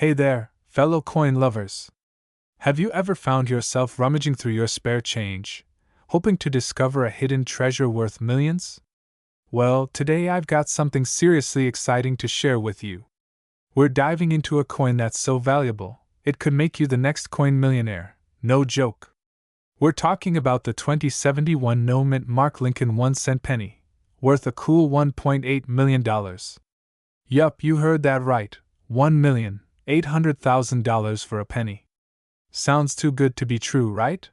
Hey there, fellow coin lovers. Have you ever found yourself rummaging through your spare change, hoping to discover a hidden treasure worth millions? Well, today I've got something seriously exciting to share with you. We're diving into a coin that's so valuable, it could make you the next coin millionaire. No joke. We're talking about the 2071 no-mint Mark Lincoln 1-cent penny, worth a cool $1.8 million. Yup, you heard that right, $1,800,000 for a penny. Sounds too good to be true, right?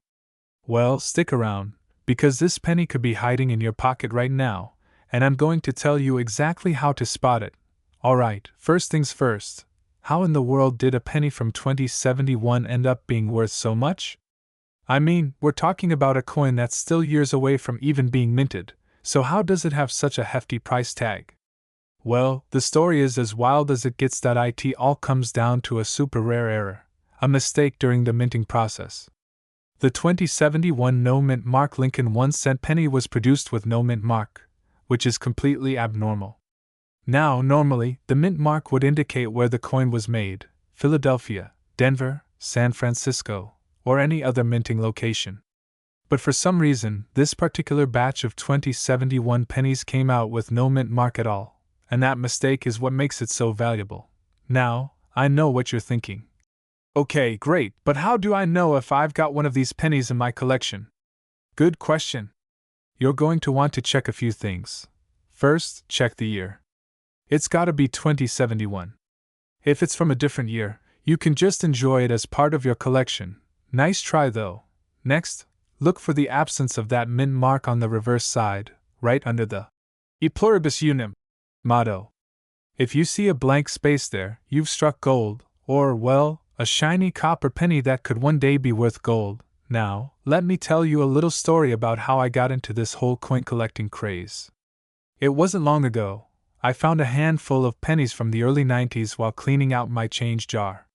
Well, stick around, because this penny could be hiding in your pocket right now, and I'm going to tell you exactly how to spot it. Alright, first things first, how in the world did a penny from 2071 end up being worth so much? I mean, we're talking about a coin that's still years away from even being minted, so how does it have such a hefty price tag? Well, the story is as wild as it gets. It all comes down to a super rare error, a mistake during the minting process. The 2071 no-mint Mark Lincoln 1-cent penny was produced with no mint mark, which is completely abnormal. Now, normally, the mint mark would indicate where the coin was made: Philadelphia, Denver, San Francisco, or any other minting location. But for some reason, this particular batch of 2071 pennies came out with no mint mark at all, and that mistake is what makes it so valuable. Now, I know what you're thinking. Okay, great, but how do I know if I've got one of these pennies in my collection? Good question. You're going to want to check a few things. First, check the year. It's gotta be 2071. If it's from a different year, you can just enjoy it as part of your collection. Nice try though. Next, look for the absence of that mint mark on the reverse side, right under the E pluribus unum motto. If you see a blank space there, you've struck gold, or, well, a shiny copper penny that could one day be worth gold. Now, let me tell you a little story about how I got into this whole coin collecting craze. It wasn't long ago. I found a handful of pennies from the early 90s while cleaning out my change jar.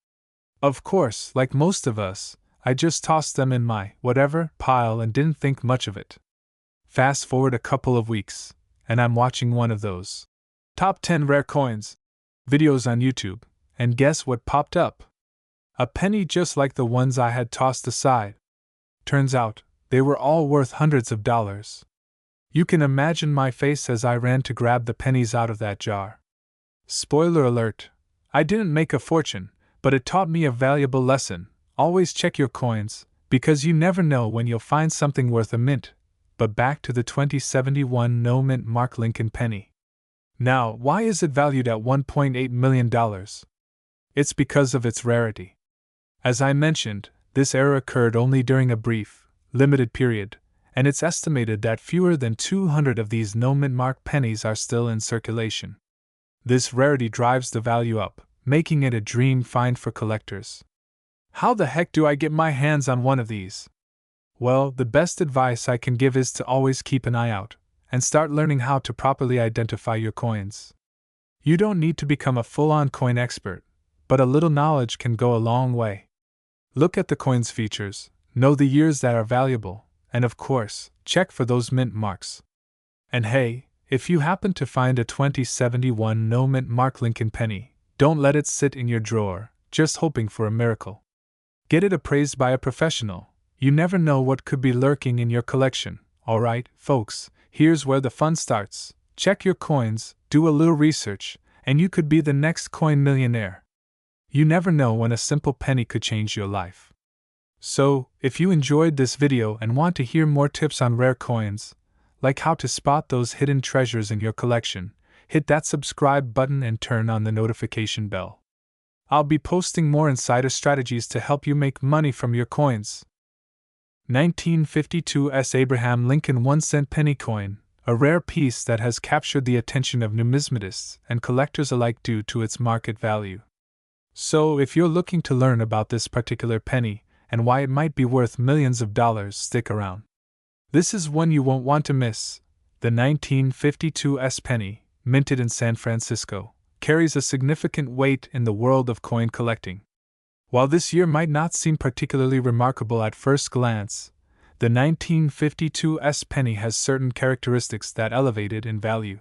Of course, like most of us, I just tossed them in my whatever pile and didn't think much of it. Fast forward a couple of weeks, and I'm watching one of those Top 10 Rare Coins videos on YouTube, and guess what popped up? A penny just like the ones I had tossed aside. Turns out, they were all worth hundreds of dollars. You can imagine my face as I ran to grab the pennies out of that jar. Spoiler alert, I didn't make a fortune, but it taught me a valuable lesson. Always check your coins, because you never know when you'll find something worth a mint. But back to the 2071 no-mint Mark Lincoln penny. Now, why is it valued at $1.8 million? It's because of its rarity. As I mentioned, this error occurred only during a brief, limited period, and it's estimated that fewer than 200 of these no-mint mark pennies are still in circulation. This rarity drives the value up, making it a dream find for collectors. How the heck do I get my hands on one of these? Well, the best advice I can give is to always keep an eye out, and start learning how to properly identify your coins. You don't need to become a full-on coin expert, but a little knowledge can go a long way. Look at the coin's features, know the years that are valuable, and of course, check for those mint marks. And hey, if you happen to find a 2071 no-mint Mark Lincoln penny, don't let it sit in your drawer, just hoping for a miracle. Get it appraised by a professional. You never know what could be lurking in your collection. Alright, folks, here's where the fun starts. Check your coins, do a little research, and you could be the next coin millionaire. You never know when a simple penny could change your life. So, if you enjoyed this video and want to hear more tips on rare coins, like how to spot those hidden treasures in your collection, hit that subscribe button and turn on the notification bell. I'll be posting more insider strategies to help you make money from your coins. 1952 Abraham Lincoln 1-cent penny coin, a rare piece that has captured the attention of numismatists and collectors alike due to its market value. So, if you're looking to learn about this particular penny, and why it might be worth millions of dollars, stick around. This is one you won't want to miss. The 1952 penny, minted in San Francisco, carries a significant weight in the world of coin collecting. While this year might not seem particularly remarkable at first glance, the 1952 penny has certain characteristics that elevate it in value.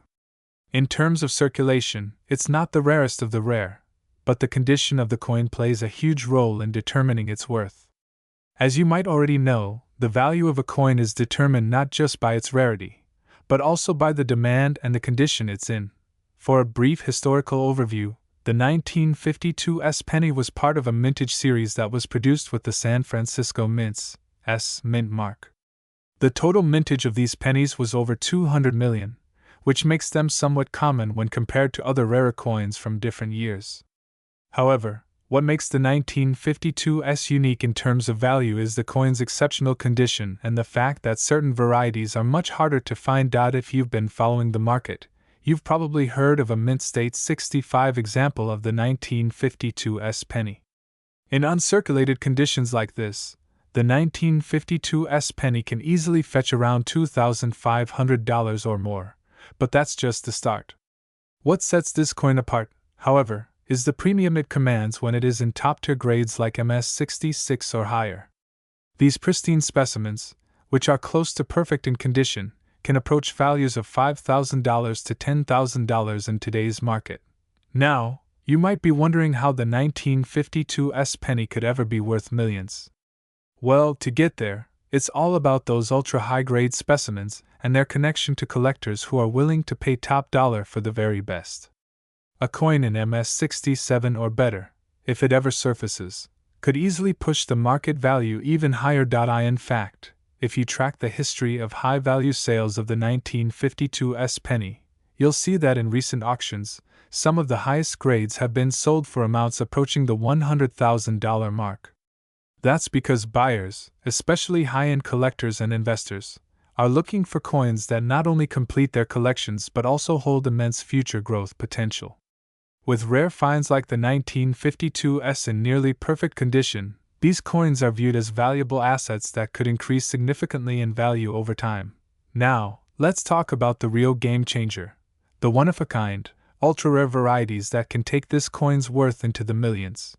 In terms of circulation, it's not the rarest of the rare, but the condition of the coin plays a huge role in determining its worth. As you might already know, the value of a coin is determined not just by its rarity, but also by the demand and the condition it's in. For a brief historical overview, the 1952 penny was part of a mintage series that was produced with the San Francisco Mint's mint mark. The total mintage of these pennies was over 200 million, which makes them somewhat common when compared to other rarer coins from different years. However, what makes the 1952 unique in terms of value is the coin's exceptional condition and the fact that certain varieties are much harder to find. If you've been following the market, you've probably heard of a Mint State 65 example of the 1952 penny. In uncirculated conditions like this, the 1952 penny can easily fetch around $2,500 or more, but that's just the start. What sets this coin apart, however, is the premium it commands when it is in top-tier grades like MS 66 or higher. These pristine specimens, which are close to perfect in condition, can approach values of $5,000 to $10,000 in today's market. Now, you might be wondering how the 1952 penny could ever be worth millions. Well, to get there, it's all about those ultra-high-grade specimens and their connection to collectors who are willing to pay top dollar for the very best. A coin in MS 67 or better, if it ever surfaces, could easily push the market value even higher. In fact, if you track the history of high-value sales of the 1952 penny, you'll see that in recent auctions, some of the highest grades have been sold for amounts approaching the $100,000 mark. That's because buyers, especially high-end collectors and investors, are looking for coins that not only complete their collections but also hold immense future growth potential. With rare finds like the 1952 in nearly perfect condition, these coins are viewed as valuable assets that could increase significantly in value over time. Now, let's talk about the real game changer, the one-of-a-kind, ultra-rare varieties that can take this coin's worth into the millions.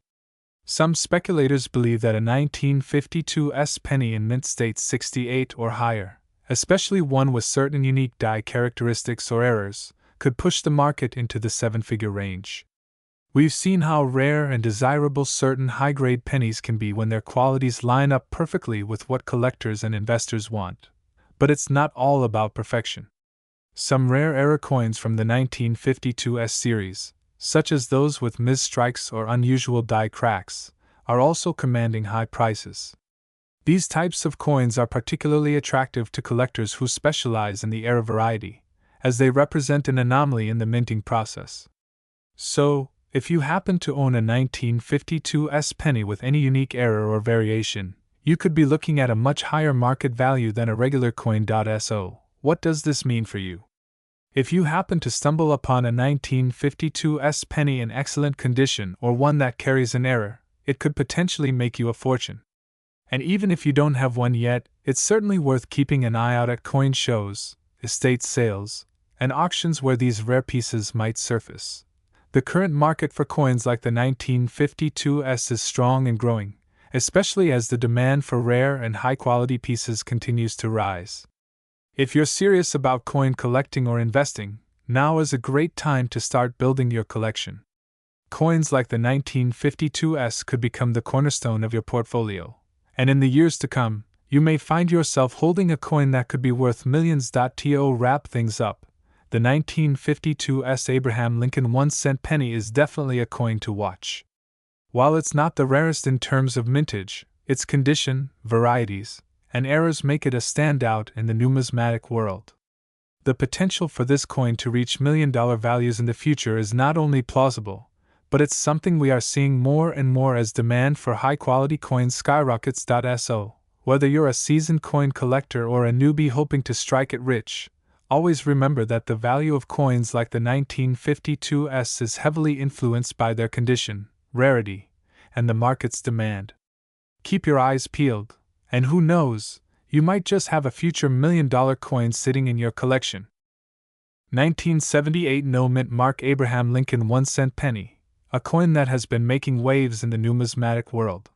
Some speculators believe that a 1952 penny in Mint State 68 or higher, especially one with certain unique die characteristics or errors, could push the market into the seven-figure range. We've seen how rare and desirable certain high-grade pennies can be when their qualities line up perfectly with what collectors and investors want. But it's not all about perfection. Some rare error coins from the 1952 series, such as those with misstrikes or unusual die cracks, are also commanding high prices. These types of coins are particularly attractive to collectors who specialize in the error variety, as they represent an anomaly in the minting process. So, if you happen to own a 1952 penny with any unique error or variation, you could be looking at a much higher market value than a regular coin. So, what does this mean for you? If you happen to stumble upon a 1952 penny in excellent condition or one that carries an error, it could potentially make you a fortune. And even if you don't have one yet, it's certainly worth keeping an eye out at coin shows, estate sales, and auctions where these rare pieces might surface. The current market for coins like the 1952 is strong and growing, especially as the demand for rare and high-quality pieces continues to rise. If you're serious about coin collecting or investing, now is a great time to start building your collection. Coins like the 1952 could become the cornerstone of your portfolio, and in the years to come, you may find yourself holding a coin that could be worth millions. To wrap things up, the 1952 Abraham Lincoln 1-cent penny is definitely a coin to watch. While it's not the rarest in terms of mintage, its condition, varieties, and errors make it a standout in the numismatic world. The potential for this coin to reach million-dollar values in the future is not only plausible, but it's something we are seeing more and more as demand for high-quality coins skyrockets. So, whether you're a seasoned coin collector or a newbie hoping to strike it rich, always remember that the value of coins like the 1952 is heavily influenced by their condition, rarity, and the market's demand. Keep your eyes peeled, and who knows, you might just have a future million-dollar coin sitting in your collection. 1978 No Mint Mark Abraham Lincoln 1-cent penny, a coin that has been making waves in the numismatic world.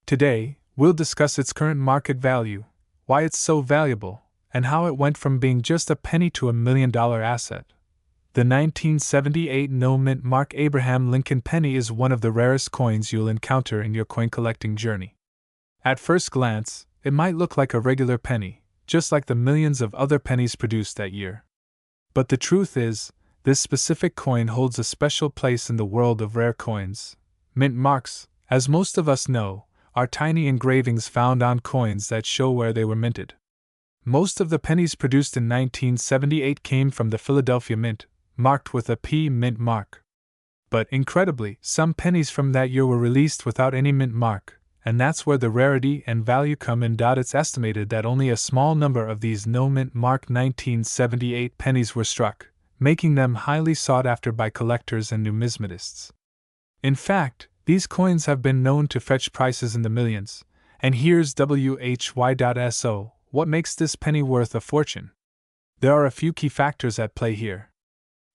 Today, we'll discuss its current market value, why it's so valuable, and how it went from being just a penny to $1 million asset. The 1978 no mint mark Abraham Lincoln penny is one of the rarest coins you'll encounter in your coin collecting journey. At first glance, it might look like a regular penny, just like the millions of other pennies produced that year. But the truth is, this specific coin holds a special place in the world of rare coins. Mint marks, as most of us know, are tiny engravings found on coins that show where they were minted. Most of the pennies produced in 1978 came from the Philadelphia Mint, marked with a P mint mark. But incredibly, some pennies from that year were released without any mint mark, and that's where the rarity and value come in. It's estimated that only a small number of these no mint mark 1978 pennies were struck, making them highly sought after by collectors and numismatists. In fact, these coins have been known to fetch prices in the millions, and here's WHY.SO, what makes this penny worth a fortune? There are a few key factors at play here.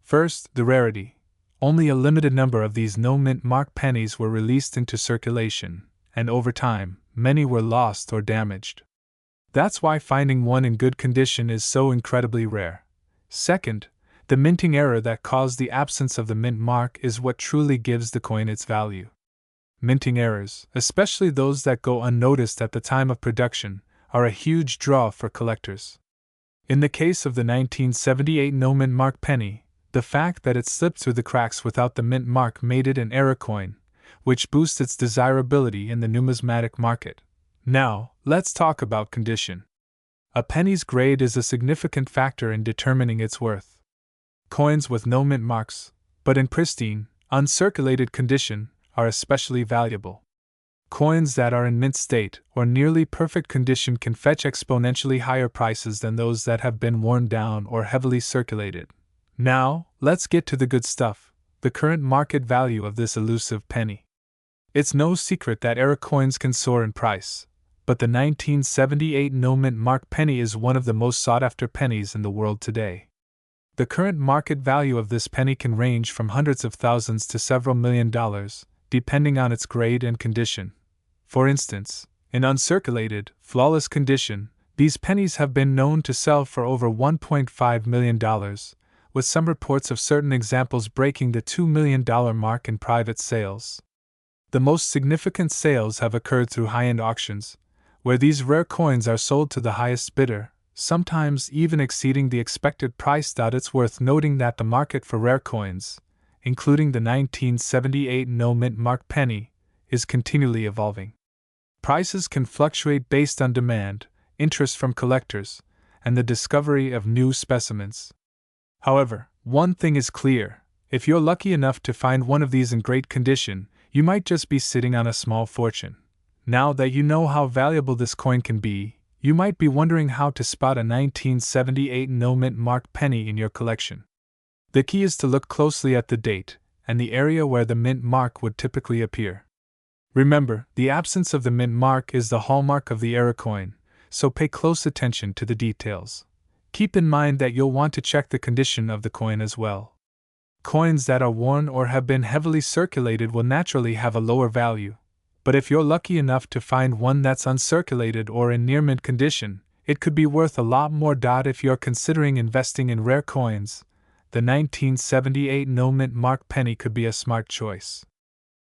First, the rarity. Only a limited number of these no mint mark pennies were released into circulation, and over time, many were lost or damaged. That's why finding one in good condition is so incredibly rare. Second, the minting error that caused the absence of the mint mark is what truly gives the coin its value. Minting errors, especially those that go unnoticed at the time of production, are a huge draw for collectors. In the case of the 1978 no mint mark penny, the fact that it slipped through the cracks without the mint mark made it an error coin, which boosts its desirability in the numismatic market. Now, let's talk about condition. A penny's grade is a significant factor in determining its worth. Coins with no mint marks, but in pristine, uncirculated condition, are especially valuable. Coins that are in mint state or nearly perfect condition can fetch exponentially higher prices than those that have been worn down or heavily circulated. Now, let's get to the good stuff, the current market value of this elusive penny. It's no secret that error coins can soar in price, but the 1978 no mint mark penny is one of the most sought-after pennies in the world today. The current market value of this penny can range from hundreds of thousands to several $1,000,000, depending on its grade and condition. For instance, in uncirculated, flawless condition, these pennies have been known to sell for over $1.5 million, with some reports of certain examples breaking the $2 million mark in private sales. The most significant sales have occurred through high-end auctions, where these rare coins are sold to the highest bidder, sometimes even exceeding the expected price. It's worth noting that the market for rare coins, including the 1978 no mint mark penny, is continually evolving. Prices can fluctuate based on demand, interest from collectors, and the discovery of new specimens. However, one thing is clear: if you're lucky enough to find one of these in great condition, you might just be sitting on a small fortune. Now that you know how valuable this coin can be, you might be wondering how to spot a 1978 no mint mark penny in your collection. The key is to look closely at the date and the area where the mint mark would typically appear. Remember, the absence of the mint mark is the hallmark of the error coin, so pay close attention to the details. Keep in mind that you'll want to check the condition of the coin as well. Coins that are worn or have been heavily circulated will naturally have a lower value, but if you're lucky enough to find one that's uncirculated or in near mint condition, it could be worth a lot more. If you're considering investing in rare coins, the 1978 no mint mark penny could be a smart choice.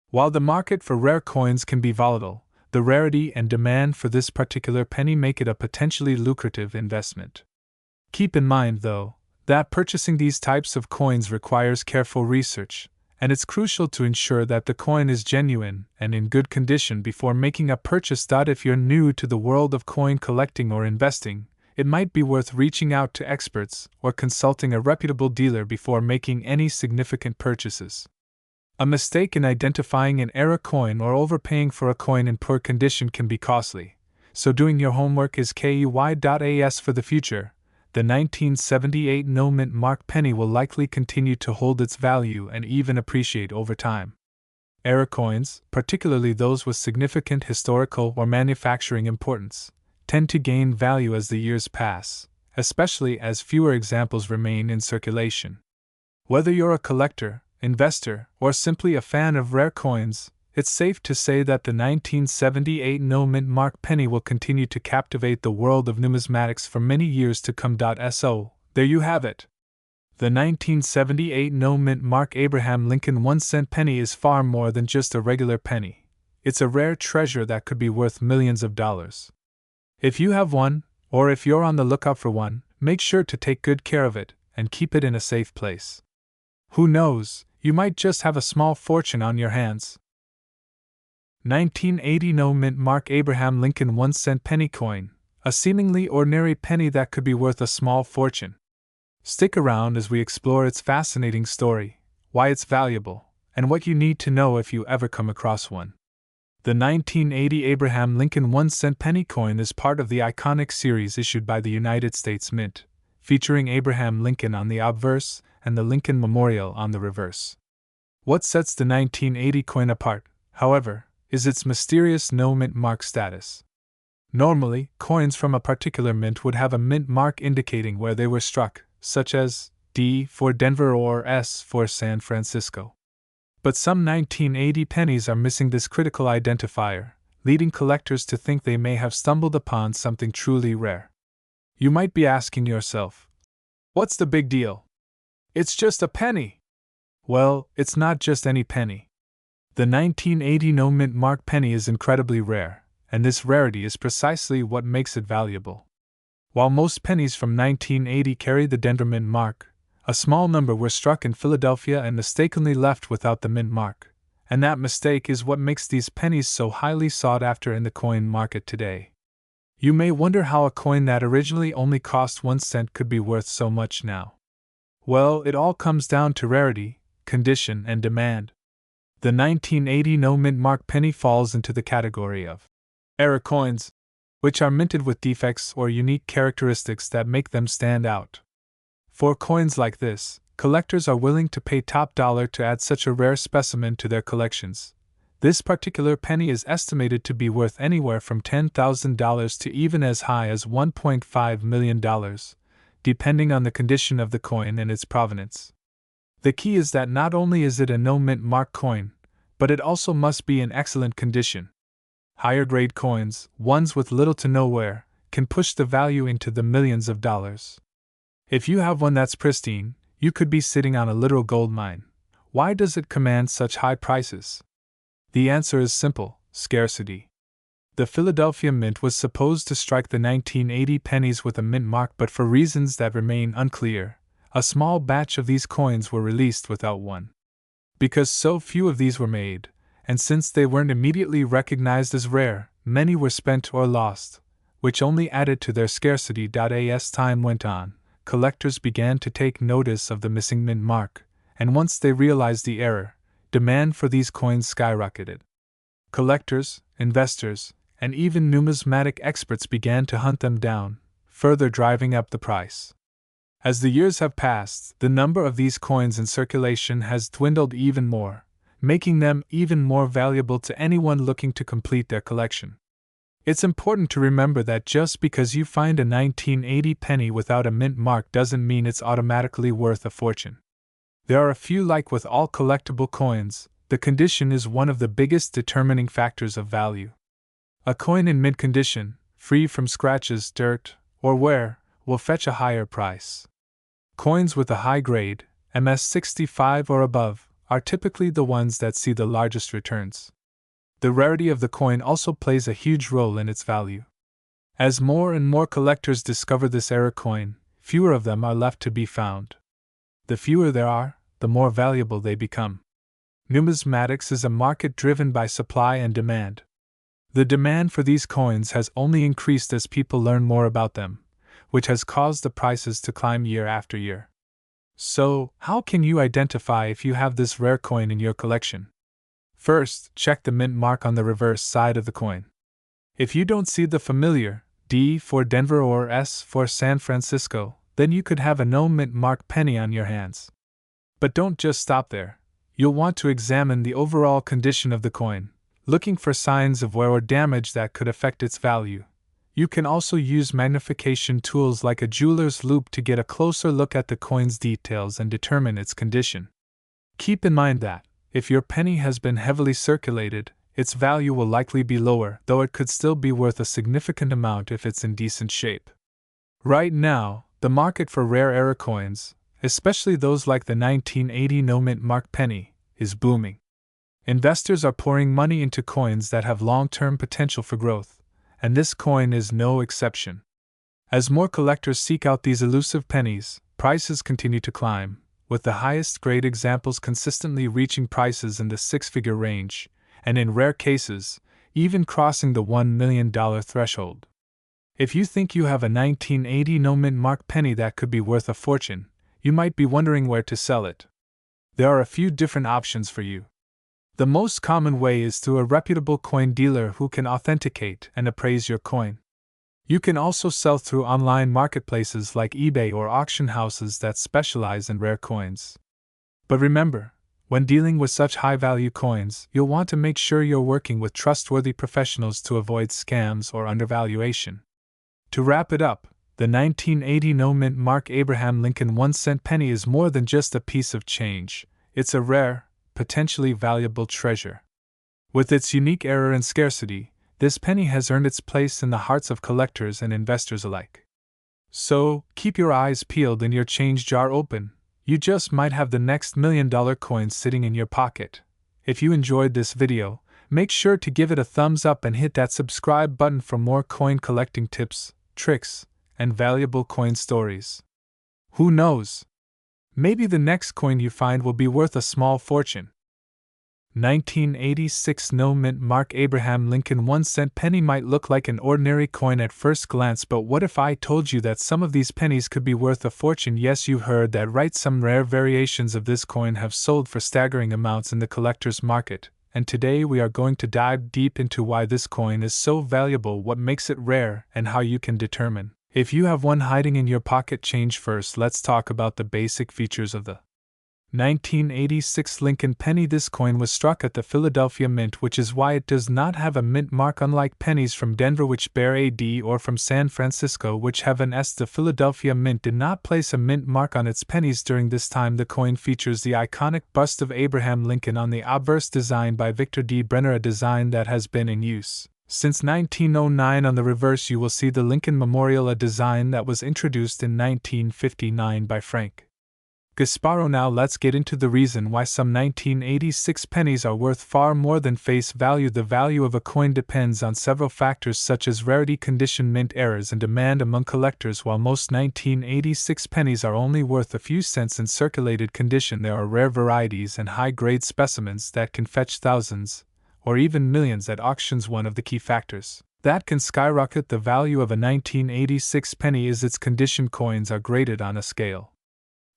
While the market for rare coins can be volatile, the rarity and demand for this particular penny make it a potentially lucrative investment. Keep in mind, though, that purchasing these types of coins requires careful research, and it's crucial to ensure that the coin is genuine and in good condition before making a purchase. If you're new to the world of coin collecting or investing, it might be worth reaching out to experts or consulting a reputable dealer before making any significant purchases. A mistake in identifying an error coin or overpaying for a coin in poor condition can be costly, so doing your homework is key. As for the future, the 1978 no mint mark penny will likely continue to hold its value and even appreciate over time. Error coins, particularly those with significant historical or manufacturing importance, tend to gain value as the years pass, especially as fewer examples remain in circulation. Whether you're a collector, investor, or simply a fan of rare coins, it's safe to say that the 1978 no mint mark penny will continue to captivate the world of numismatics for many years to come. So, there you have it. The 1978 no-mint mark Abraham Lincoln 1-cent penny is far more than just a regular penny. It's a rare treasure that could be worth millions of dollars. If you have one, or if you're on the lookout for one, make sure to take good care of it and keep it in a safe place. Who knows, you might just have a small fortune on your hands. 1980 no-mint mark Abraham Lincoln 1-cent penny coin, a seemingly ordinary penny that could be worth a small fortune. Stick around as we explore its fascinating story, why it's valuable, and what you need to know if you ever come across one. The 1980 Abraham Lincoln 1-cent penny coin is part of the iconic series issued by the United States Mint, featuring Abraham Lincoln on the obverse and the Lincoln Memorial on the reverse. What sets the 1980 coin apart, however, is its mysterious no-mint mark status. Normally, coins from a particular mint would have a mint mark indicating where they were struck, such as D for Denver or S for San Francisco. But some 1980 pennies are missing this critical identifier, leading collectors to think they may have stumbled upon something truly rare. You might be asking yourself, what's the big deal? It's just a penny! Well, it's not just any penny. The 1980 no-mint mark penny is incredibly rare, and this rarity is precisely what makes it valuable. While most pennies from 1980 carry the Denver mint mark, a small number were struck in Philadelphia and mistakenly left without the mint mark, and that mistake is what makes these pennies so highly sought after in the coin market today. You may wonder how a coin that originally only cost 1 cent could be worth so much now. Well, it all comes down to rarity, condition, and demand. The 1980 no-mint mark penny falls into the category of error coins, which are minted with defects or unique characteristics that make them stand out. For coins like this, collectors are willing to pay top dollar to add such a rare specimen to their collections. This particular penny is estimated to be worth anywhere from $10,000 to even as high as $1.5 million, depending on the condition of the coin and its provenance. The key is that not only is it a no-mint mark coin, but it also must be in excellent condition. Higher grade coins, ones with little to no wear, can push the value into the millions of dollars. If you have one that's pristine, you could be sitting on a literal gold mine. Why does it command such high prices? The answer is simple: scarcity. The Philadelphia Mint was supposed to strike the 1980 pennies with a mint mark, but for reasons that remain unclear, a small batch of these coins were released without one. Because so few of these were made, and since they weren't immediately recognized as rare, many were spent or lost, which only added to their scarcity. As time went on, collectors began to take notice of the missing mint mark, and once they realized the error, demand for these coins skyrocketed. Collectors, investors, and even numismatic experts began to hunt them down, further driving up the price. As the years have passed, the number of these coins in circulation has dwindled even more, making them even more valuable to anyone looking to complete their collection. It's important to remember that just because you find a 1980 penny without a mint mark doesn't mean it's automatically worth a fortune. There are a few. Like with all collectible coins, the condition is one of the biggest determining factors of value. A coin in mint condition, free from scratches, dirt, or wear, will fetch a higher price. Coins with a high grade, MS65 or above, are typically the ones that see the largest returns. The rarity of the coin also plays a huge role in its value. As more and more collectors discover this error coin, fewer of them are left to be found. The fewer there are, the more valuable they become. Numismatics is a market driven by supply and demand. The demand for these coins has only increased as people learn more about them, which has caused the prices to climb year after year. So, how can you identify if you have this rare coin in your collection? First, check the mint mark on the reverse side of the coin. If you don't see the familiar D for Denver or S for San Francisco, then you could have a no mint mark penny on your hands. But don't just stop there. You'll want to examine the overall condition of the coin, looking for signs of wear or damage that could affect its value. You can also use magnification tools like a jeweler's loupe to get a closer look at the coin's details and determine its condition. Keep in mind that, if your penny has been heavily circulated, its value will likely be lower, though it could still be worth a significant amount if it's in decent shape. Right now, the market for rare error coins, especially those like the 1980 no-mint mark penny, is booming. Investors are pouring money into coins that have long-term potential for growth, and this coin is no exception. As more collectors seek out these elusive pennies, prices continue to climb, with the highest grade examples consistently reaching prices in the six-figure range, and in rare cases, even crossing the $1 million threshold. If you think you have a 1980 no-mint mark penny that could be worth a fortune, you might be wondering where to sell it. There are a few different options for you. The most common way is through a reputable coin dealer who can authenticate and appraise your coin. You can also sell through online marketplaces like eBay or auction houses that specialize in rare coins. But remember, when dealing with such high-value coins, you'll want to make sure you're working with trustworthy professionals to avoid scams or undervaluation. To wrap it up, the 1980 no-mint mark Abraham Lincoln 1-cent penny is more than just a piece of change. It's a rare, potentially valuable treasure. With its unique era and scarcity, this penny has earned its place in the hearts of collectors and investors alike. So, keep your eyes peeled and your change jar open. You just might have the next $1 million coin sitting in your pocket. If you enjoyed this video, make sure to give it a thumbs up and hit that subscribe button for more coin collecting tips, tricks, and valuable coin stories. Who knows? Maybe the next coin you find will be worth a small fortune. 1986 no-mint mark Abraham Lincoln 1-cent penny might look like an ordinary coin at first glance, but what if I told you that some of these pennies could be worth a fortune? Yes, you heard that right. Some rare variations of this coin have sold for staggering amounts in the collector's market, and today we are going to dive deep into why this coin is so valuable, what makes it rare, and how you can determine if you have one hiding in your pocket. Change first, let's talk about the basic features of the 1986 Lincoln penny. This coin was struck at the Philadelphia Mint, which is why it does not have a mint mark, unlike pennies from Denver which bear a D or from San Francisco which have an S. The Philadelphia Mint did not place a mint mark on its pennies during this time. The coin features the iconic bust of Abraham Lincoln on the obverse, designed by Victor D. Brenner, a design that has been in use since 1909. On the reverse you will see the Lincoln Memorial, a design that was introduced in 1959 by Frank Gasparo. Now let's get into the reason why some 1986 pennies are worth far more than face value. The value of a coin depends on several factors such as rarity, condition, mint errors, and demand among collectors. While most 1986 pennies are only worth a few cents in circulated condition, there are rare varieties and high-grade specimens that can fetch thousands, or even millions at auctions. One of the key factors that can skyrocket the value of a 1986 penny is its condition. Coins are graded on a scale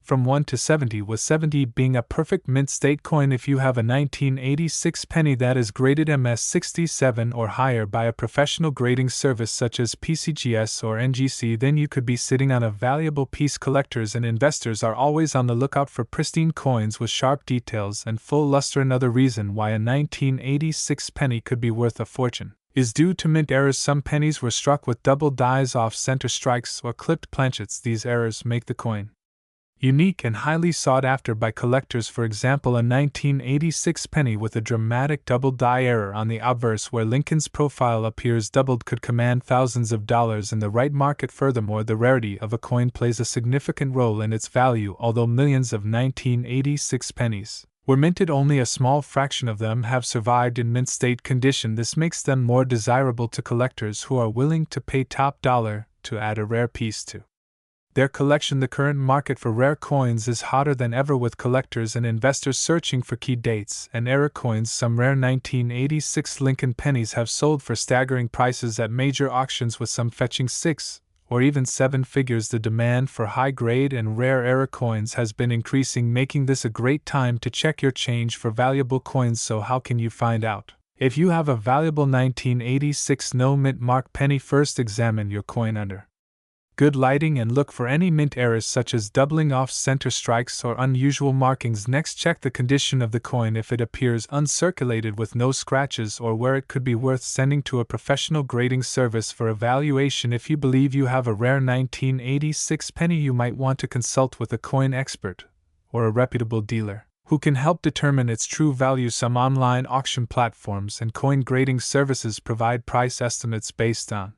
from 1 to 70, with 70 being a perfect mint state coin. If you have a 1986 penny that is graded MS 67 or higher by a professional grading service such as PCGS or NGC, then you could be sitting on a valuable piece. Collectors and investors are always on the lookout for pristine coins with sharp details and full luster. Another reason why a 1986 penny could be worth a fortune is due to mint errors. Some pennies were struck with double dies, off-center strikes, or clipped planchets. These errors make the coin unique and highly sought after by collectors. For example, a 1986 penny with a dramatic double die error on the obverse where Lincoln's profile appears doubled could command thousands of dollars in the right market. Furthermore, the rarity of a coin plays a significant role in its value. Although millions of 1986 pennies were minted, only a small fraction of them have survived in mint state condition. This makes them more desirable to collectors who are willing to pay top dollar to add a rare piece to their collection. The current market for rare coins is hotter than ever, with collectors and investors searching for key dates and era coins. Some rare 1986 Lincoln pennies have sold for staggering prices at major auctions, with some fetching 6 or even 7 figures. The demand for high-grade and rare era coins has been increasing, making this a great time to check your change for valuable coins. So how can you find out if you have a valuable 1986 no-mint mark penny? First, examine your coin under good lighting and look for any mint errors such as doubling, off-center strikes, or unusual markings. Next, check the condition of the coin. If it appears uncirculated with no scratches or wear, it could be worth sending to a professional grading service for evaluation. If you believe you have a rare 1986 penny, you might want to consult with a coin expert or a reputable dealer who can help determine its true value. Some online auction platforms and coin grading services provide price estimates based on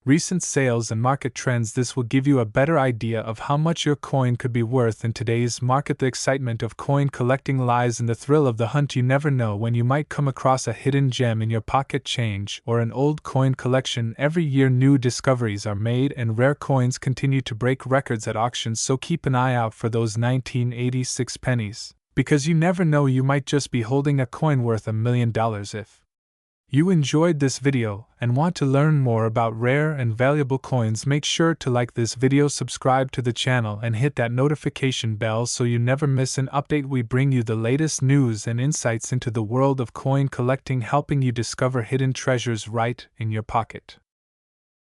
recent sales and market trends. This will give you a better idea of how much your coin could be worth in today's market. The excitement of coin collecting lies in the thrill of the hunt. You never know when you might come across a hidden gem in your pocket change or an old coin collection. Every year new discoveries are made and rare coins continue to break records at auctions, so keep an eye out for those 1986 pennies, because you never know, you might just be holding a coin worth $1 million. If you enjoyed this video and want to learn more about rare and valuable coins, make sure to like this video, subscribe to the channel, and hit that notification bell so you never miss an update. We bring you the latest news and insights into the world of coin collecting, helping you discover hidden treasures right in your pocket.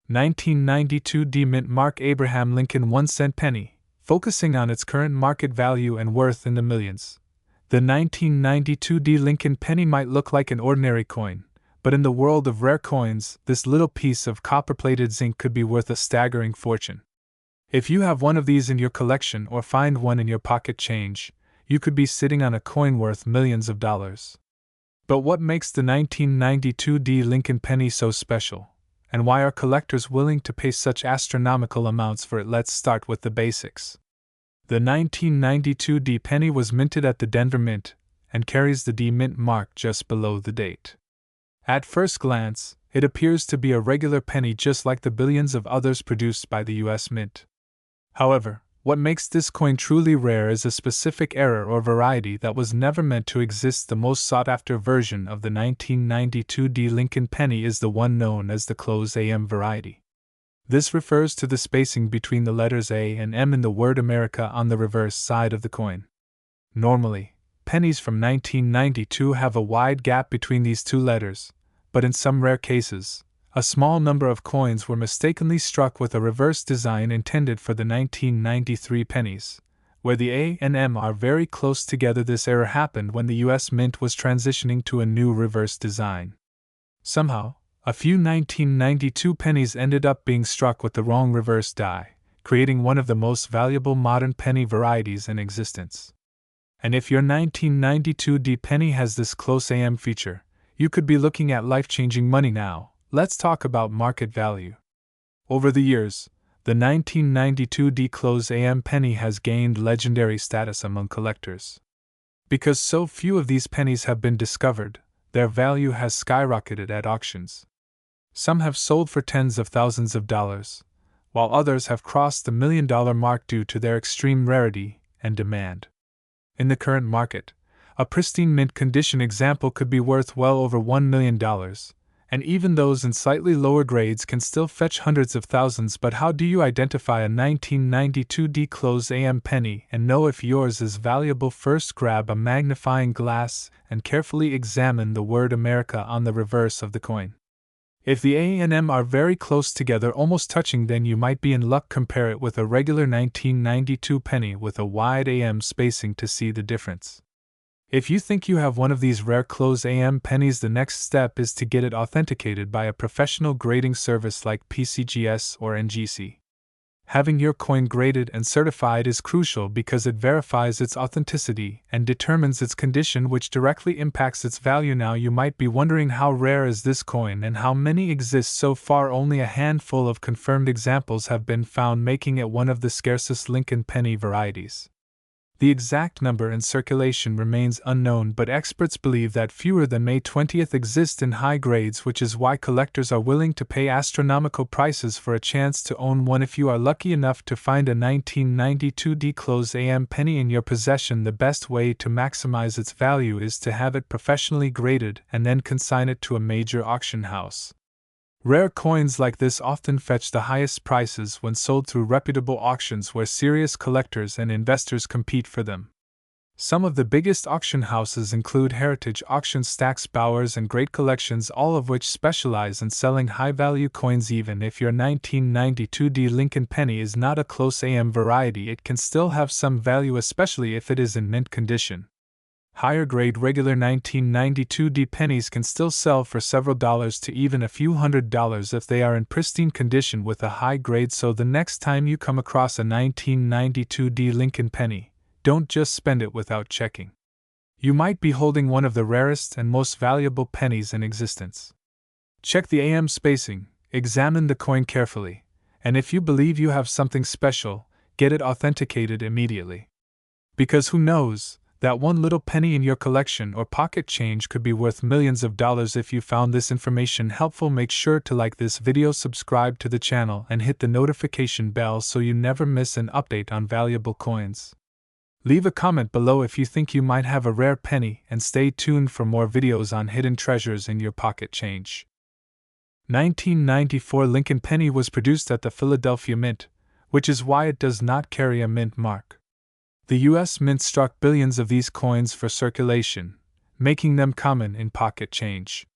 1992 D Mint Mark Abraham Lincoln 1-cent penny, focusing on its current market value and worth in the millions. The 1992 D Lincoln penny might look like an ordinary coin, but in the world of rare coins, this little piece of copper-plated zinc could be worth a staggering fortune. If you have one of these in your collection or find one in your pocket change, you could be sitting on a coin worth millions of dollars. But what makes the 1992 D Lincoln penny so special, and why are collectors willing to pay such astronomical amounts for it? Let's start with the basics. The 1992 D penny was minted at the Denver Mint and carries the D Mint mark just below the date. At first glance, it appears to be a regular penny just like the billions of others produced by the US Mint. However, what makes this coin truly rare is a specific error or variety that was never meant to exist. The most sought-after version of the 1992 D Lincoln penny is the one known as the close AM variety. This refers to the spacing between the letters A and M in the word America on the reverse side of the coin. Normally, pennies from 1992 have a wide gap between these two letters, but in some rare cases, a small number of coins were mistakenly struck with a reverse design intended for the 1993 pennies, where the A and M are very close together. This error happened when the US Mint was transitioning to a new reverse design. Somehow, a few 1992 pennies ended up being struck with the wrong reverse die, creating one of the most valuable modern penny varieties in existence. And if your 1992 D penny has this close AM feature, you could be looking at life-changing money. Now, let's talk about market value. Over the years, the 1992 D close AM penny has gained legendary status among collectors. Because so few of these pennies have been discovered, their value has skyrocketed at auctions. Some have sold for tens of thousands of dollars, while others have crossed the $1 million mark due to their extreme rarity and demand. In the current market, a pristine mint condition example could be worth well over $1 million, and even those in slightly lower grades can still fetch hundreds of thousands. But how do you identify a 1992 D close AM penny and know if yours is valuable? First, grab a magnifying glass and carefully examine the word America on the reverse of the coin. If the A and M are very close together, almost touching, then you might be in luck. Compare it with a regular 1992 penny with a wide AM spacing to see the difference. If you think you have one of these rare close AM pennies, the next step is to get it authenticated by a professional grading service like PCGS or NGC. Having your coin graded and certified is crucial because it verifies its authenticity and determines its condition, which directly impacts its value. Now you might be wondering, how rare is this coin and how many exist? So far, only a handful of confirmed examples have been found, making it one of the scarcest Lincoln penny varieties. The exact number in circulation remains unknown, but experts believe that fewer than May 20th exist in high grades, which is why collectors are willing to pay astronomical prices for a chance to own one. If you are lucky enough to find a 1992 D close AM penny in your possession, the best way to maximize its value is to have it professionally graded and then consign it to a major auction house. Rare coins like this often fetch the highest prices when sold through reputable auctions where serious collectors and investors compete for them. Some of the biggest auction houses include Heritage Auction, Stack's, Bowers, and Great Collections, all of which specialize in selling high-value coins. Even if your 1992 D Lincoln penny is not a close AM variety, it can still have some value, especially if it is in mint condition. Higher-grade regular 1992 D pennies can still sell for several dollars to even a few $100s if they are in pristine condition with a high grade. So the next time you come across a 1992 D Lincoln penny, don't just spend it without checking. You might be holding one of the rarest and most valuable pennies in existence. Check the AM spacing, examine the coin carefully, and if you believe you have something special, get it authenticated immediately. Because who knows, that one little penny in your collection or pocket change could be worth millions of dollars. If you found this information helpful, make sure to like this video, subscribe to the channel, and hit the notification bell so you never miss an update on valuable coins. Leave a comment below if you think you might have a rare penny, and stay tuned for more videos on hidden treasures in your pocket change. 1994 Lincoln penny was produced at the Philadelphia Mint, which is why it does not carry a mint mark. The U.S. Mint struck billions of these coins for circulation, making them common in pocket change.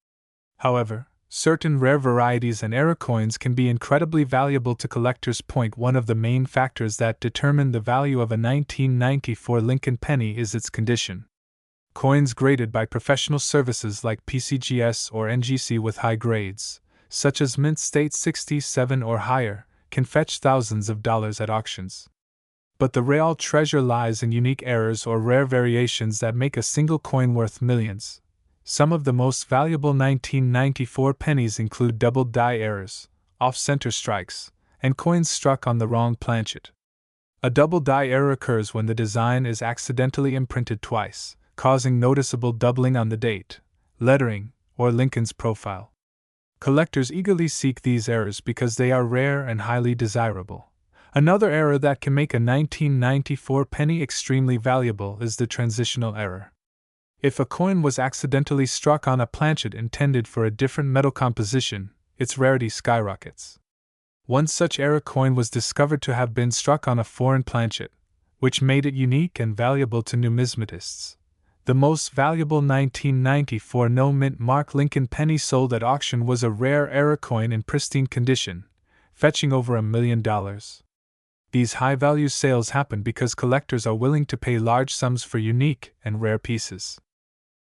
However, certain rare varieties and era coins can be incredibly valuable to collectors. One of the main factors that determine the value of a 1994 Lincoln penny is its condition. Coins graded by professional services like PCGS or NGC with high grades, such as mint state 67 or higher, can fetch thousands of dollars at auctions. But the real treasure lies in unique errors or rare variations that make a single coin worth millions. Some of the most valuable 1994 pennies include double die errors, off-center strikes, and coins struck on the wrong planchet. A double die error occurs when the design is accidentally imprinted twice, causing noticeable doubling on the date, lettering, or Lincoln's profile. Collectors eagerly seek these errors because they are rare and highly desirable. Another error that can make a 1994 penny extremely valuable is the transitional error. If a coin was accidentally struck on a planchet intended for a different metal composition, its rarity skyrockets. One such era coin was discovered to have been struck on a foreign planchet, which made it unique and valuable to numismatists. The most valuable 1994 no-mint mark Lincoln penny sold at auction was a rare era coin in pristine condition, fetching over $1 million. These high-value sales happen because collectors are willing to pay large sums for unique and rare pieces.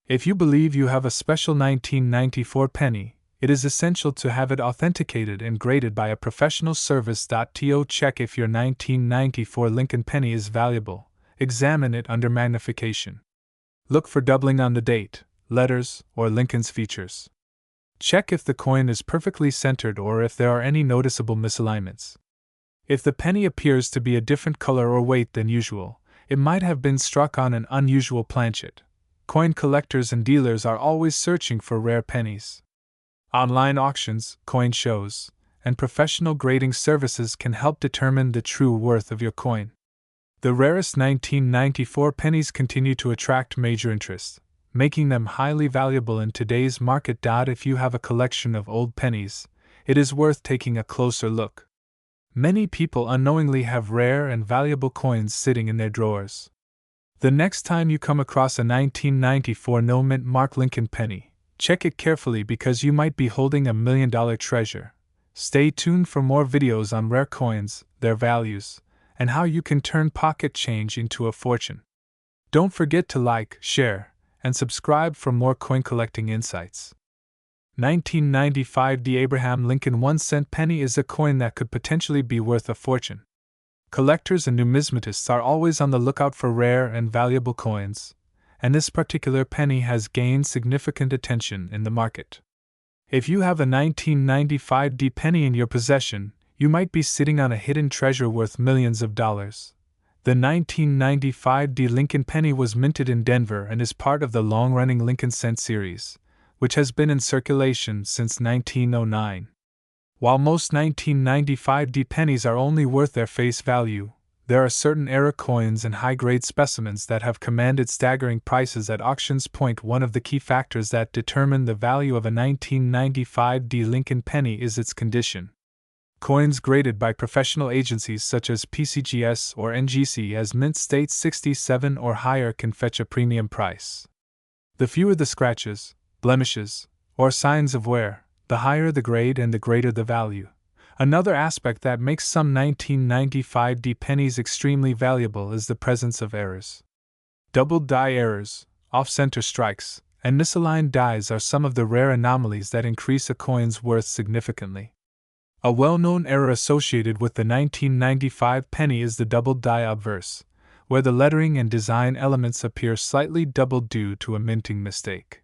If you believe you have a special 1994 penny, it is essential to have it authenticated and graded by a professional service. To check if your 1994 Lincoln penny is valuable, examine it under magnification. Look for doubling on the date, letters, or Lincoln's features. Check if the coin is perfectly centered or if there are any noticeable misalignments. If the penny appears to be a different color or weight than usual, it might have been struck on an unusual planchet. Coin collectors and dealers are always searching for rare pennies. Online auctions, coin shows, and professional grading services can help determine the true worth of your coin. The rarest 1994 pennies continue to attract major interest, making them highly valuable in today's market. If you have a collection of old pennies, it is worth taking a closer look. Many people unknowingly have rare and valuable coins sitting in their drawers. The next time you come across a 1994 no-mint mark Lincoln penny, check it carefully because you might be holding $1 million treasure. Stay tuned for more videos on rare coins, their values, and how you can turn pocket change into a fortune. Don't forget to like, share, and subscribe for more coin collecting insights. 1995 The Abraham Lincoln 1-cent penny is a coin that could potentially be worth a fortune. Collectors and numismatists are always on the lookout for rare and valuable coins, and this particular penny has gained significant attention in the market. If you have a 1995 D penny in your possession, you might be sitting on a hidden treasure worth millions of dollars. The 1995 D Lincoln penny was minted in Denver and is part of the long-running Lincoln cent series, which has been in circulation since 1909. While most 1995 D pennies are only worth their face value, there are certain era coins and high-grade specimens that have commanded staggering prices at auctions. One of the key factors that determine the value of a 1995 D Lincoln penny is its condition. Coins graded by professional agencies such as PCGS or NGC as mint state 67 or higher can fetch a premium price. The fewer the scratches, blemishes, or signs of wear, the higher the grade and the greater the value. Another aspect that makes some 1995 D pennies extremely valuable is the presence of errors. Double die errors, off-center strikes, and misaligned dies are some of the rare anomalies that increase a coin's worth significantly. A well-known error associated with the 1995 penny is the double die obverse, where the lettering and design elements appear slightly doubled due to a minting mistake.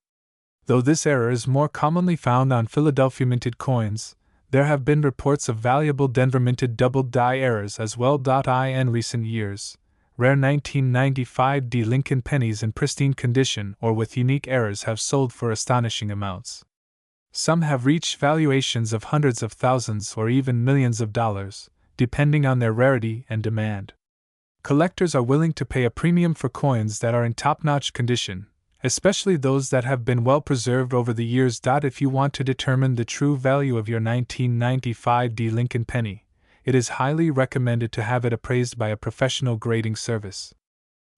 Though this error is more commonly found on Philadelphia minted coins, There have been reports of valuable Denver minted double die errors as well. In recent years, rare 1995 D Lincoln pennies in pristine condition or with unique errors have sold for astonishing amounts. Some have reached valuations of hundreds of thousands or even millions of dollars, depending on their rarity and demand. Collectors are willing to pay a premium for coins that are in top-notch condition, especially those that have been well preserved over the years. If you want to determine the true value of your 1995 D Lincoln penny, it is highly recommended to have it appraised by a professional grading service.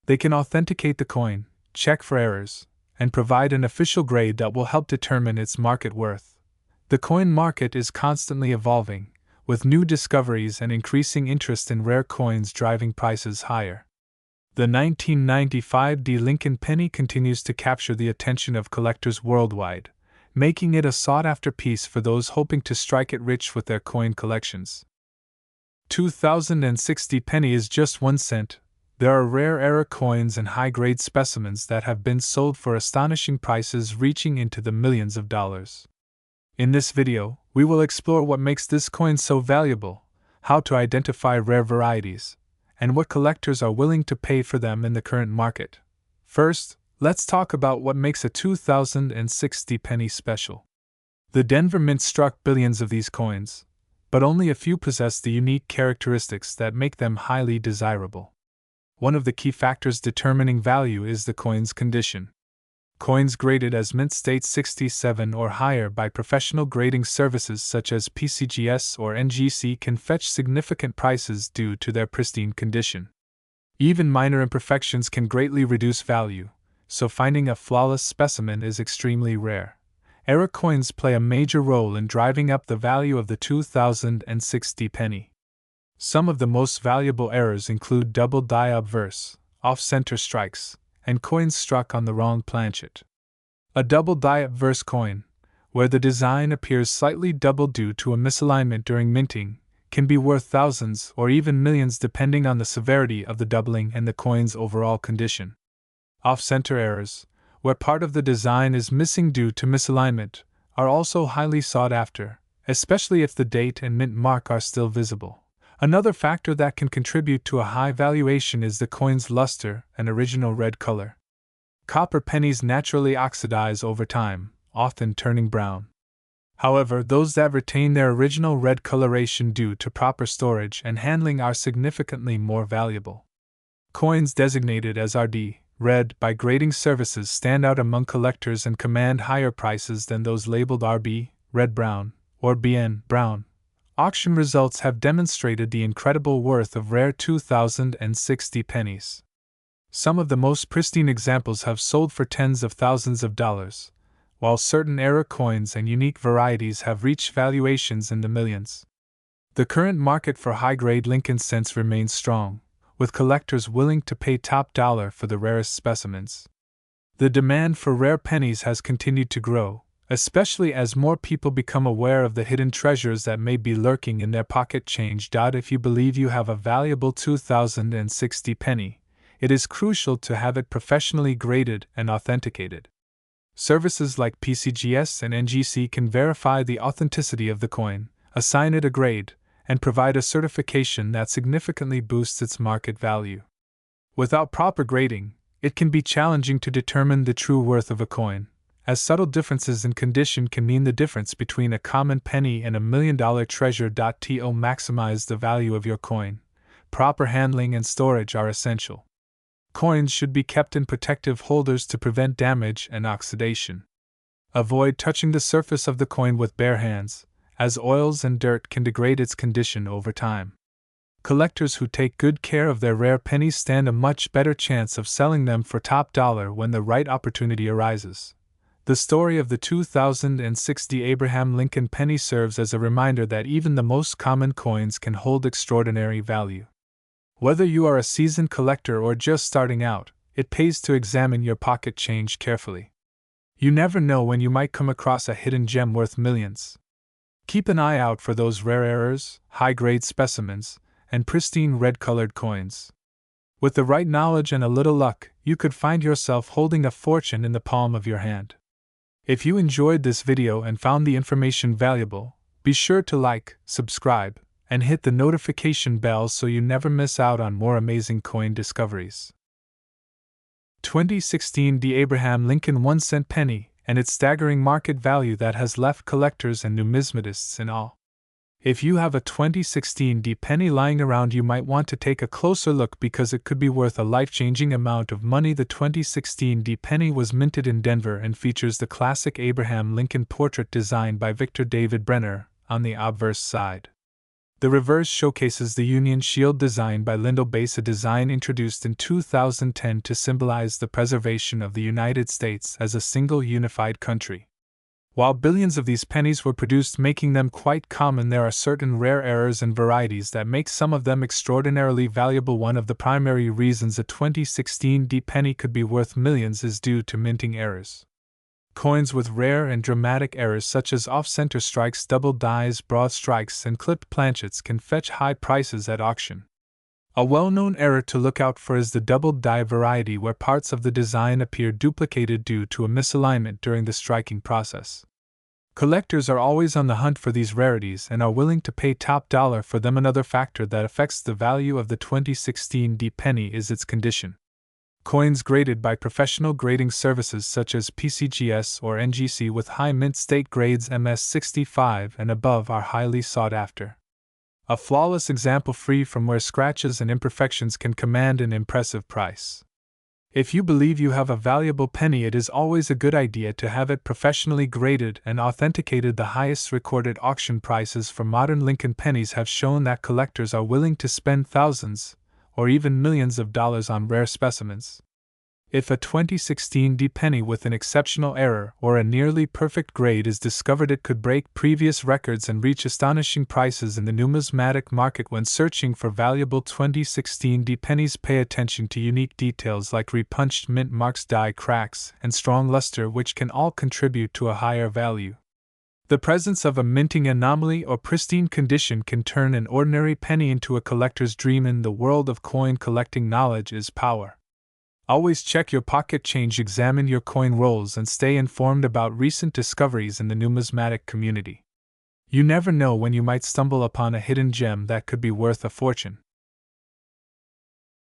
They can authenticate the coin, check for errors, and provide an official grade that will help determine its market worth. The coin market is constantly evolving, with new discoveries and increasing interest in rare coins driving prices higher. The 1995 D Lincoln penny continues to capture the attention of collectors worldwide, making it a sought-after piece for those hoping to strike it rich with their coin collections. 2060 penny is just 1 cent. There are rare error coins and high-grade specimens that have been sold for astonishing prices reaching into the millions of dollars. In this video, we will explore what makes this coin so valuable, how to identify rare varieties, and what collectors are willing to pay for them in the current market. First, let's talk about what makes a 2060 penny special. The Denver Mint struck billions of these coins, but only a few possess the unique characteristics that make them highly desirable. One of the key factors determining value is the coin's condition. Coins graded as mint state 67 or higher by professional grading services such as PCGS or NGC can fetch significant prices due to their pristine condition. Even minor imperfections can greatly reduce value, so finding a flawless specimen is extremely rare. Error coins play a major role in driving up the value of the 2060 penny. Some of the most valuable errors include double die obverse, off-center strikes, and coins struck on the wrong planchet. A double die obverse coin, where the design appears slightly double due to a misalignment during minting, can be worth thousands or even millions depending on the severity of the doubling and the coin's overall condition. Off-center errors, where part of the design is missing due to misalignment, are also highly sought after, especially if the date and mint mark are still visible. Another factor that can contribute to a high valuation is the coin's luster and original red color. Copper pennies naturally oxidize over time, often turning brown. However, those that retain their original red coloration due to proper storage and handling are significantly more valuable. Coins designated as RD, red, by grading services stand out among collectors and command higher prices than those labeled RB, red-brown, or BN, brown. Auction results have demonstrated the incredible worth of rare 2060 pennies. Some of the most pristine examples have sold for tens of thousands of dollars, while certain error coins and unique varieties have reached valuations in the millions. The current market for high-grade Lincoln cents remains strong, with collectors willing to pay top dollar for the rarest specimens. The demand for rare pennies has continued to grow, especially as more people become aware of the hidden treasures that may be lurking in their pocket change. If you believe you have a valuable 2060 penny, it is crucial to have it professionally graded and authenticated. Services like PCGS and NGC can verify the authenticity of the coin, assign it a grade, and provide a certification that significantly boosts its market value. Without proper grading, it can be challenging to determine the true worth of a coin, as subtle differences in condition can mean the difference between a common penny and $1 million treasure. To maximize the value of your coin, proper handling and storage are essential. Coins should be kept in protective holders to prevent damage and oxidation. Avoid touching the surface of the coin with bare hands, as oils and dirt can degrade its condition over time. Collectors who take good care of their rare pennies stand a much better chance of selling them for top dollar when the right opportunity arises. The story of the 2060 Abraham Lincoln penny serves as a reminder that even the most common coins can hold extraordinary value. Whether you are a seasoned collector or just starting out, it pays to examine your pocket change carefully. You never know when you might come across a hidden gem worth millions. Keep an eye out for those rare errors, high-grade specimens, and pristine red-colored coins. With the right knowledge and a little luck, you could find yourself holding a fortune in the palm of your hand. If you enjoyed this video and found the information valuable, Be sure to like, subscribe, and hit the notification bell so you never miss out on more amazing coin discoveries. 2016 The Abraham Lincoln 1-cent penny and its staggering market value that has left collectors and numismatists in awe. If you have a 2016 D penny lying around, you might want to take a closer look because it could be worth a life-changing amount of money. The 2016 D penny was minted in Denver and features the classic Abraham Lincoln portrait designed by Victor David Brenner on the obverse side. The reverse showcases the Union Shield designed by Lyndall Bass, a design introduced in 2010 to symbolize the preservation of the United States as a single unified country. While billions of these pennies were produced, making them quite common, there are certain rare errors and varieties that make some of them extraordinarily valuable. One of the primary reasons a 2016 D penny could be worth millions is due to minting errors. Coins with rare and dramatic errors such as off-center strikes, double dies, broad strikes, and clipped planchets can fetch high prices at auction. A well-known error to look out for is the double die variety, where parts of the design appear duplicated due to a misalignment during the striking process. Collectors are always on the hunt for these rarities and are willing to pay top dollar for them. Another factor that affects the value of the 2016 D penny is its condition. Coins graded by professional grading services such as PCGS or NGC with high mint state grades MS65 and above are highly sought after. A flawless example free from wear, scratches, and imperfections can command an impressive price. If you believe you have a valuable penny, it is always a good idea to have it professionally graded and authenticated. The highest recorded auction prices for modern Lincoln pennies have shown that collectors are willing to spend thousands, or even millions of dollars on rare specimens. If a 2016 D penny with an exceptional error or a nearly perfect grade is discovered, it could break previous records and reach astonishing prices in the numismatic market. When searching for valuable 2016 D pennies, pay attention to unique details like repunched mint marks, die cracks, and strong luster, which can all contribute to a higher value. The presence of a minting anomaly or pristine condition can turn an ordinary penny into a collector's dream. In the world of coin collecting, knowledge is power. Always check your pocket change, examine your coin rolls, and stay informed about recent discoveries in the numismatic community. You never know when you might stumble upon a hidden gem that could be worth a fortune.